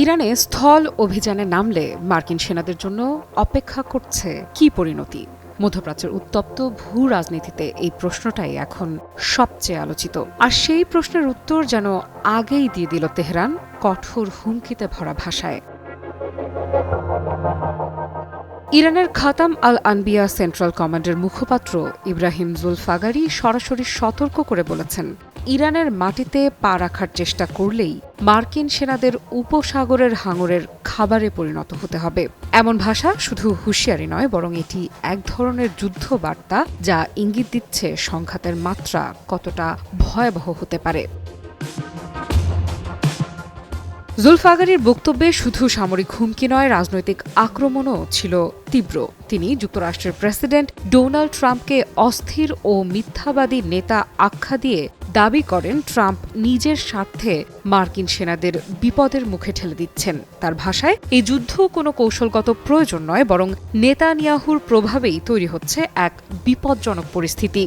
ইরানে স্থল অভিযানে নামলে মার্কিন সেনাদের জন্য অপেক্ষা করছে কি পরিণতি? মধ্যপ্রাচ্যের উত্তপ্ত ভূ রাজনীতিতে এই প্রশ্নটাই এখন সবচেয়ে আলোচিত। আর সেই প্রশ্নের উত্তর যেন আগেই দিয়ে দিল তেহরান কঠোর হুমকিতে ভরা ভাষায়। ইরানের খাতাম আল আনবিয়া সেন্ট্রাল কমান্ডের মুখপাত্র ইব্রাহিম জুলফাগারি সরাসরি সতর্ক করে বলেছেন, ইরানের মাটিতে পা রাখার চেষ্টা করলেই মার্কিন সেনাদের উপসাগরের হাঙরের খাবারে পরিণত হতে হবে। এমন ভাষা শুধু হুঁশিয়ারি নয়, বরং এটি এক ধরনের যুদ্ধ বার্তা, যা ইঙ্গিত দিচ্ছে সংঘাতের মাত্রা কতটা ভয়াবহ হতে পারে। জুলফাগারির বক্তব্যে শুধু সামরিক হুমকি নয়, রাজনৈতিক আক্রমণও ছিল তীব্র। তিনি যুক্তরাষ্ট্রের প্রেসিডেন্ট ডোনাল্ড ট্রাম্পকে অস্থির ও মিথ্যাবাদী নেতা আখ্যা দিয়ে দাবি করেন ট্রাম্প নিজের স্বার্থে মার্কিন সেনাদের বিপদের মুখে ঠেলে দিচ্ছেন। তার ভাষায়, এই যুদ্ধ কোনো কৌশলগত প্রয়োজন নয়, বরং নেতানিয়াহুর প্রভাবেই তৈরি হচ্ছে এক বিপজ্জনক পরিস্থিতি।